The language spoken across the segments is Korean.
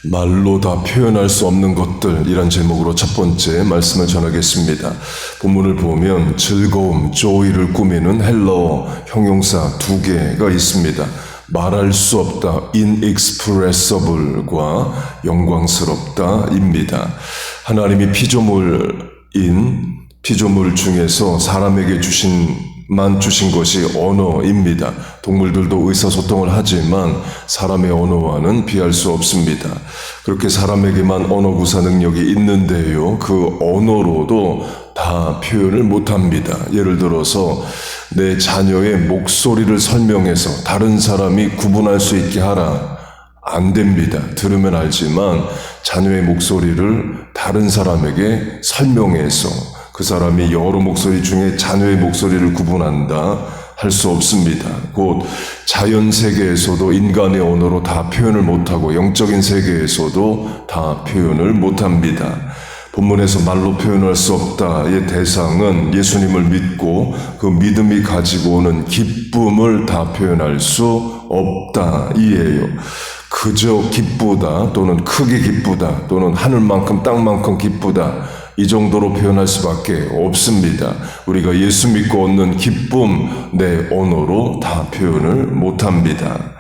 말로 다 표현할 수 없는 것들, 이란 제목으로 첫 번째 말씀을 전하겠습니다. 본문을 보면 즐거움, joy를 꾸미는 헬라어 형용사 두 개가 있습니다. 말할 수 없다, inexpressible과 영광스럽다입니다. 하나님이 피조물 중에서 사람에게 주신 것이 언어입니다. 동물들도 의사소통을 하지만 사람의 언어와는 비할 수 없습니다. 그렇게 사람에게만 언어 구사 능력이 있는데요, 그 언어로도 다 표현을 못합니다. 예를 들어서 내 자녀의 목소리를 설명해서 다른 사람이 구분할 수 있게 하라. 안 됩니다. 들으면 알지만 자녀의 목소리를 다른 사람에게 설명해서 그 사람이 여러 목소리 중에 자녀의 목소리를 구분한다 할 수 없습니다. 곧 자연 세계에서도 인간의 언어로 다 표현을 못하고 영적인 세계에서도 다 표현을 못합니다. 본문에서 말로 표현할 수 없다의 대상은 예수님을 믿고 그 믿음이 가지고 오는 기쁨을 다 표현할 수 없다 이에요. 그저 기쁘다 또는 크게 기쁘다 또는 하늘만큼 땅만큼 기쁘다, 이 정도로 표현할 수밖에 없습니다. 우리가 예수 믿고 얻는 기쁨, 내 언어로 다 표현을 못합니다.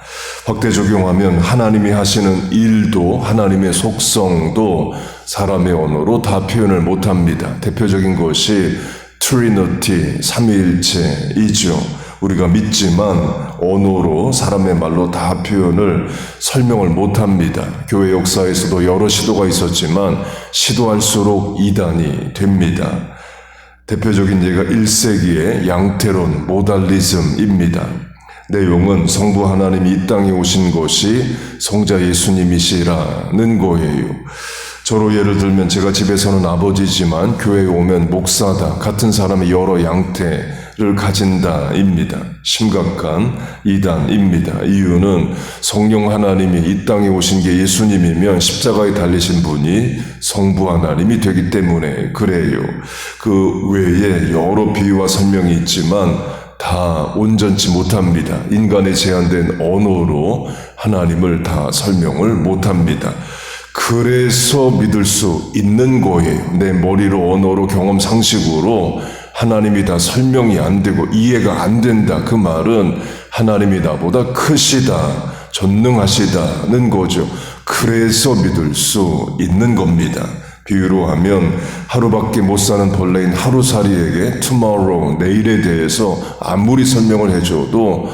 확대 적용하면 하나님이 하시는 일도 하나님의 속성도 사람의 언어로 다 표현을 못합니다. 대표적인 것이 트리니티, 삼위일체이죠. 우리가 믿지만 언어로 사람의 말로 다 표현을 설명을 못합니다. 교회 역사에서도 여러 시도가 있었지만 시도할수록 이단이 됩니다. 대표적인 예가 1세기의 양태론, 모달리즘입니다. 내용은 성부 하나님이 이 땅에 오신 것이 성자 예수님이시라는 거예요. 저로 예를 들면 제가 집에서는 아버지지만 교회에 오면 목사다, 같은 사람이 여러 양태를 가진다입니다. 심각한 이단입니다. 이유는 성령 하나님이 이 땅에 오신 게 예수님이면 십자가에 달리신 분이 성부 하나님이 되기 때문에 그래요. 그 외에 여러 비유와 설명이 있지만 다 온전치 못합니다. 인간의 제한된 언어로 하나님을 다 설명을 못합니다. 그래서 믿을 수 있는 거예요. 내 머리로, 언어로, 경험, 상식으로 하나님이 다 설명이 안 되고 이해가 안 된다. 그 말은 하나님이 나보다 크시다, 전능하시다는 거죠. 그래서 믿을 수 있는 겁니다. 비유로 하면 하루밖에 못 사는 벌레인 하루살이에게 tomorrow, 내일에 대해서 아무리 설명을 해줘도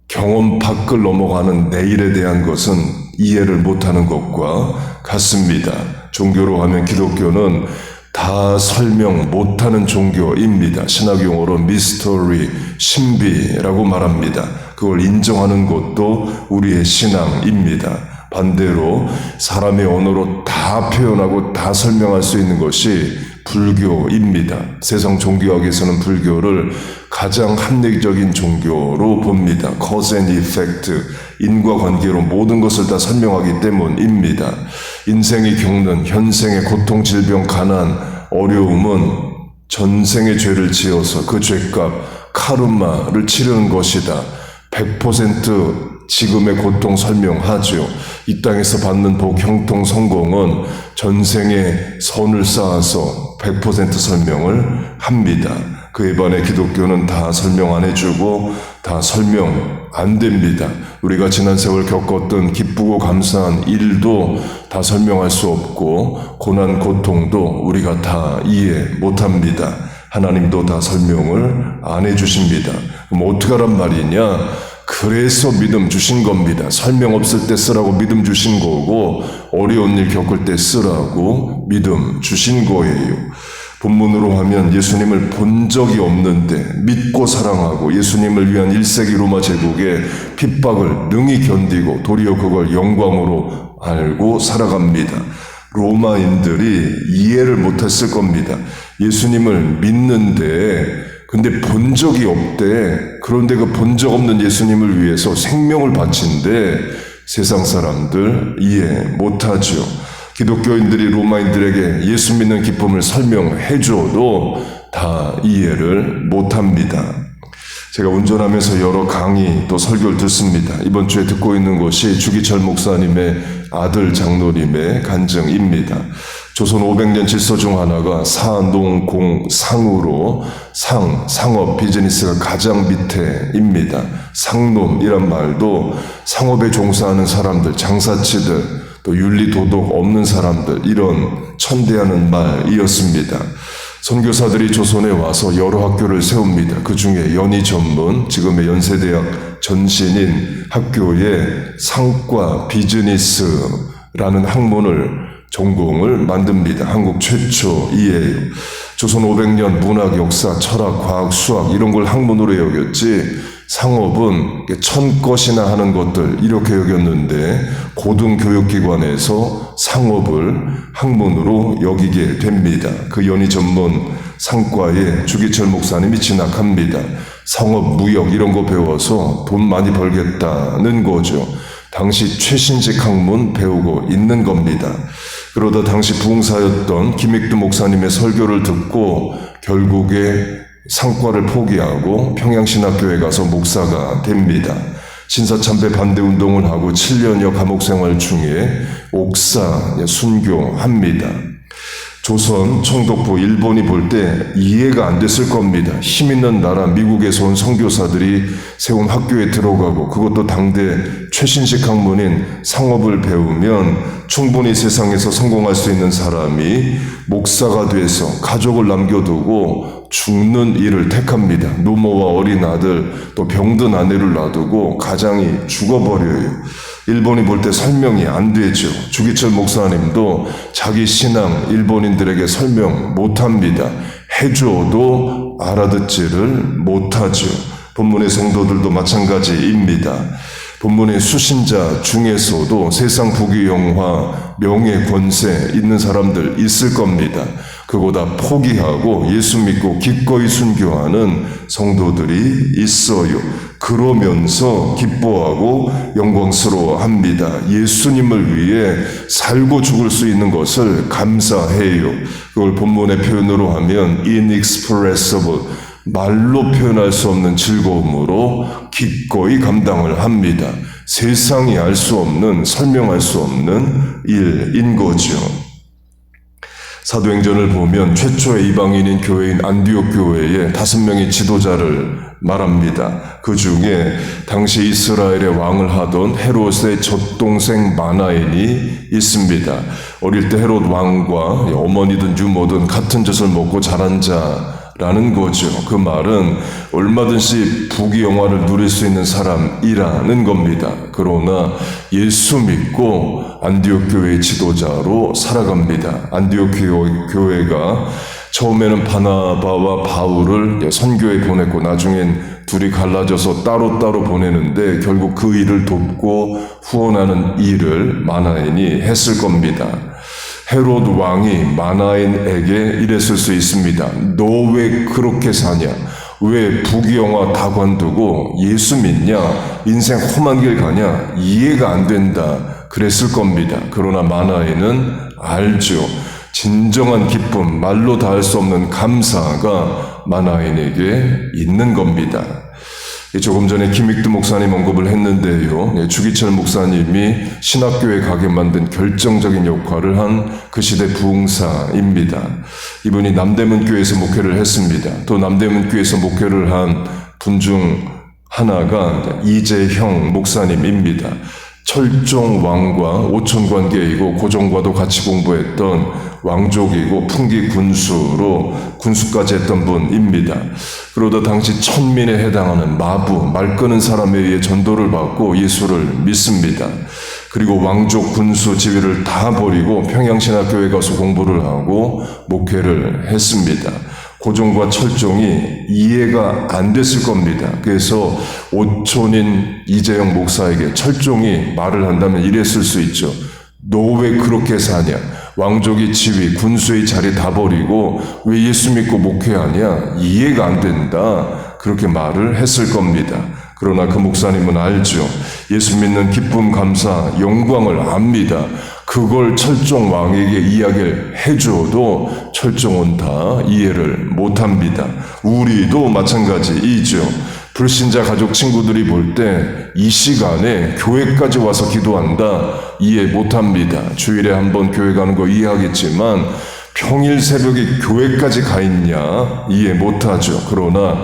경험 밖을 넘어가는 내일에 대한 것은 이해를 못하는 것과 같습니다. 종교로 하면 기독교는 다 설명 못하는 종교입니다. 신학용어로 미스터리, 신비라고 말합니다. 그걸 인정하는 것도 우리의 신앙입니다. 반대로 사람의 언어로 다 표현하고 다 설명할 수 있는 것이 불교입니다. 세상 종교학에서는 불교를 가장 합리적인 종교로 봅니다. cause and effect, 인과관계로 모든 것을 다 설명하기 때문입니다. 인생이 겪는 현생의 고통, 질병, 가난, 어려움은 전생의 죄를 지어서 그 죄값, 카르마를 치르는 것이다. 100% 지금의 고통 설명하죠. 이 땅에서 받는 복, 형통, 성공은 전생에 선을 쌓아서 100% 설명을 합니다. 그에 반해 기독교는 다 설명 안 해주고 다 설명 안 됩니다. 우리가 지난 세월 겪었던 기쁘고 감사한 일도 다 설명할 수 없고 고난, 고통도 우리가 다 이해 못합니다. 하나님도 다 설명을 안 해주십니다. 그럼 어떡하란 말이냐? 그래서 믿음 주신 겁니다. 설명 없을 때 쓰라고 믿음 주신 거고 어려운 일 겪을 때 쓰라고 믿음 주신 거예요. 본문으로 하면 예수님을 본 적이 없는데 믿고 사랑하고 예수님을 위한 1세기 로마 제국의 핍박을 능히 견디고 도리어 그걸 영광으로 알고 살아갑니다. 로마인들이 이해를 못했을 겁니다. 예수님을 믿는데 근데 본 적이 없대. 그런데 그 본 적 없는 예수님을 위해서 생명을 바친데 세상 사람들 이해 못하죠. 기독교인들이 로마인들에게 예수 믿는 기쁨을 설명해줘도 다 이해를 못합니다. 제가 운전하면서 여러 강의 또 설교를 듣습니다. 이번 주에 듣고 있는 것이 주기철 목사님의 아들 장로님의 간증입니다. 조선 500년 질서 중 하나가 사농공상으로 상업 비즈니스가 가장 밑에입니다. 상놈이란 말도 상업에 종사하는 사람들, 장사치들, 또 윤리 도덕 없는 사람들, 이런 천대하는 말이었습니다. 선교사들이 조선에 와서 여러 학교를 세웁니다. 그 중에 연희 전문, 지금의 연세대학 전신인 학교에 상과 비즈니스라는 학문을 전공을 만듭니다. 한국 최초이에요. 조선 500년 문학, 역사, 철학, 과학, 수학 이런 걸 학문으로 여겼지 상업은 천것이나 하는 것들 이렇게 여겼는데 고등교육기관에서 상업을 학문으로 여기게 됩니다. 그 연희 전문 상과에 주기철 목사님이 진학합니다. 상업, 무역 이런 거 배워서 돈 많이 벌겠다는 거죠. 당시 최신식 학문 배우고 있는 겁니다. 그러다 당시 부흥사였던 김익두 목사님의 설교를 듣고 결국에 상과를 포기하고 평양신학교에 가서 목사가 됩니다. 신사참배 반대운동을 하고 7년여 감옥생활 중에 옥사 순교합니다. 조선 총독부 일본이 볼 때 이해가 안 됐을 겁니다. 힘 있는 나라 미국에서 온 선교사들이 세운 학교에 들어가고 그것도 당대 최신식 학문인 상업을 배우면 충분히 세상에서 성공할 수 있는 사람이 목사가 돼서 가족을 남겨두고 죽는 일을 택합니다. 노모와 어린 아들 또 병든 아내를 놔두고 가장이 죽어버려요. 일본이 볼 때 설명이 안 되죠. 주기철 목사님도 자기 신앙 일본인들에게 설명 못합니다. 해줘도 알아듣지를 못하죠. 본문의 성도들도 마찬가지입니다. 본문의 수신자 중에서도 세상 부귀영화, 명예, 권세 있는 사람들 있을 겁니다. 그거 다 포기하고 예수 믿고 기꺼이 순교하는 성도들이 있어요. 그러면서 기뻐하고 영광스러워합니다. 예수님을 위해 살고 죽을 수 있는 것을 감사해요. 그걸 본문의 표현으로 하면 inexpressible, 말로 표현할 수 없는 즐거움으로 기꺼이 감당을 합니다. 세상이 알 수 없는, 설명할 수 없는 일인 거죠. 사도행전을 보면 최초의 이방인인 교회인 안디옥 교회에 5명의 지도자를 말합니다. 그 중에 당시 이스라엘의 왕을 하던 헤롯의 젖동생 마나엔이 있습니다. 어릴 때 헤롯 왕과 어머니든 유모든 같은 젖을 먹고 자란 자라는 거죠. 그 말은 얼마든지 부귀영화를 누릴 수 있는 사람이라는 겁니다. 그러나 예수 믿고 안디옥 교회의 지도자로 살아갑니다. 안디옥 교회가 처음에는 바나바와 바울을 선교에 보냈고 나중엔 둘이 갈라져서 따로따로 보내는데 결국 그 일을 돕고 후원하는 일을 마나엔이 했을 겁니다. 헤롯 왕이 마나엔에게 이랬을 수 있습니다. 너 왜 그렇게 사냐? 왜 부귀영화 다 관두고 예수 믿냐? 인생 험한 길 가냐? 이해가 안 된다. 그랬을 겁니다. 그러나 마나엔은 알죠. 진정한 기쁨, 말로 다 할 수 없는 감사가 마나엔에게 있는 겁니다. 조금 전에 김익두 목사님 언급을 했는데요. 주기철 목사님이 신학교에 가게 만든 결정적인 역할을 한 그 시대 부흥사입니다. 이분이 남대문교회에서 목회를 했습니다. 또 남대문교회에서 목회를 한 분 중 하나가 이재형 목사님입니다. 철종 왕과 오촌 관계이고 고종과도 같이 공부했던 왕족이고 풍기 군수로 군수까지 했던 분입니다. 그러다 당시 천민에 해당하는 마부, 말 끄는 사람에 의해 전도를 받고 예수를 믿습니다. 그리고 왕족 군수 지위를 다 버리고 평양신학교에 가서 공부를 하고 목회를 했습니다. 고종과 철종이 이해가 안 됐을 겁니다. 그래서 오촌인 이재영 목사에게 철종이 말을 한다면 이랬을 수 있죠. 너 왜 그렇게 사냐? 왕족의 지위, 군수의 자리 다 버리고 왜 예수 믿고 목회하냐? 이해가 안 된다. 그렇게 말을 했을 겁니다. 그러나 그 목사님은 알죠. 예수 믿는 기쁨, 감사, 영광을 압니다. 그걸 철종 왕에게 이야기를 해줘도 철종은 다 이해를 못합니다. 우리도 마찬가지이죠. 불신자 가족 친구들이 볼 때 이 시간에 교회까지 와서 기도한다 이해 못합니다. 주일에 한번 교회 가는 거 이해하겠지만 평일 새벽에 교회까지 가 있냐 이해 못하죠. 그러나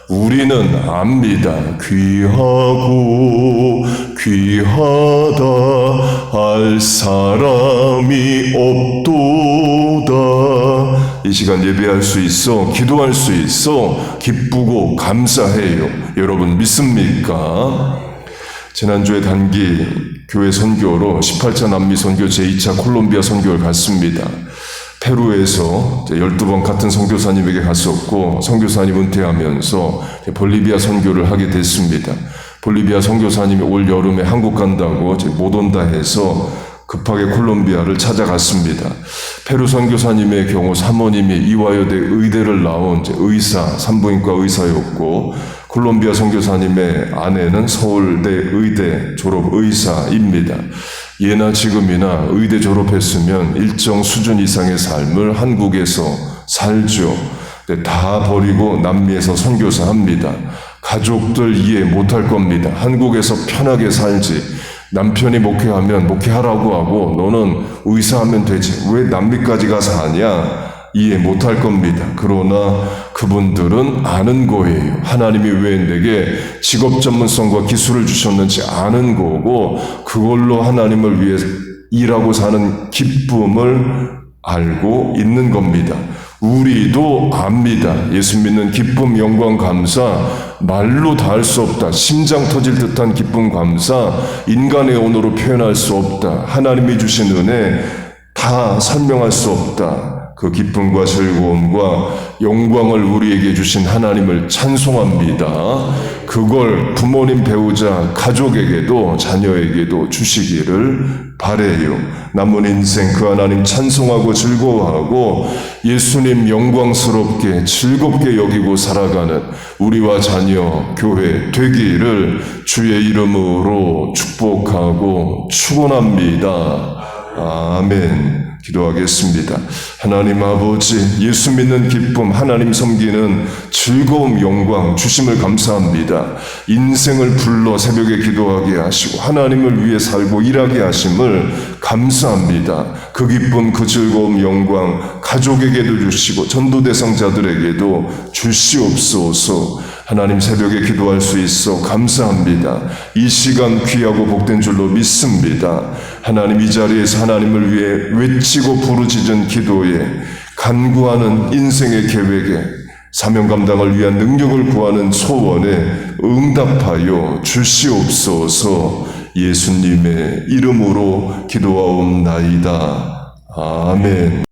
우리는 압니다. 귀하고 귀하다 할 사람이 없도다. 이 시간 예배할 수 있어, 기도할 수 있어 기쁘고 감사해요. 여러분 믿습니까? 지난주에 단기 교회 선교로 18차 남미 선교 제2차 콜롬비아 선교를 갔습니다. 페루에서 12번 같은 선교사님에게 갔었고 선교사님 은퇴하면서 볼리비아 선교를 하게 됐습니다. 볼리비아 선교사님이 올 여름에 한국 간다고 못 온다 해서 급하게 콜롬비아를 찾아갔습니다. 페루 선교사님의 경우 사모님이 이화여대 의대를 나온 의사, 산부인과 의사였고 콜롬비아 선교사님의 아내는 서울대 의대 졸업 의사입니다. 예나 지금이나 의대 졸업했으면 일정 수준 이상의 삶을 한국에서 살죠. 다 버리고 남미에서 선교사 합니다. 가족들 이해 못할 겁니다. 한국에서 편하게 살지. 남편이 목회하면 목회하라고 하고 너는 의사하면 되지. 왜 남미까지 가서 하냐? 이해 못할 겁니다. 그러나 그분들은 아는 거예요. 하나님이 왜 내게 직업 전문성과 기술을 주셨는지 아는 거고 그걸로 하나님을 위해 일하고 사는 기쁨을 알고 있는 겁니다. 우리도 압니다. 예수 믿는 기쁨, 영광, 감사 말로 다 할 수 없다. 심장 터질 듯한 기쁨, 감사 인간의 언어로 표현할 수 없다. 하나님이 주신 은혜 다 설명할 수 없다. 그 기쁨과 즐거움과 영광을 우리에게 주신 하나님을 찬송합니다. 그걸 부모님, 배우자, 가족에게도 자녀에게도 주시기를 바라요. 남은 인생 그 하나님 찬송하고 즐거워하고 예수님 영광스럽게 즐겁게 여기고 살아가는 우리와 자녀 교회 되기를 주의 이름으로 축복하고 축원합니다. 아멘. 기도하겠습니다. 하나님 아버지, 예수 믿는 기쁨, 하나님 섬기는 즐거움, 영광 주심을 감사합니다. 인생을 불러 새벽에 기도하게 하시고 하나님을 위해 살고 일하게 하심을 감사합니다. 그 기쁨, 그 즐거움, 영광 가족에게도 주시고 전도 대상자들에게도 주시옵소서. 하나님 새벽에 기도할 수 있어 감사합니다. 이 시간 귀하고 복된 줄로 믿습니다. 하나님 이 자리에서 하나님을 위해 외치고 부르짖은 기도에 간구하는 인생의 계획에 사명 감당을 위한 능력을 구하는 소원에 응답하여 주시옵소서. 예수님의 이름으로 기도하옵나이다. 아멘.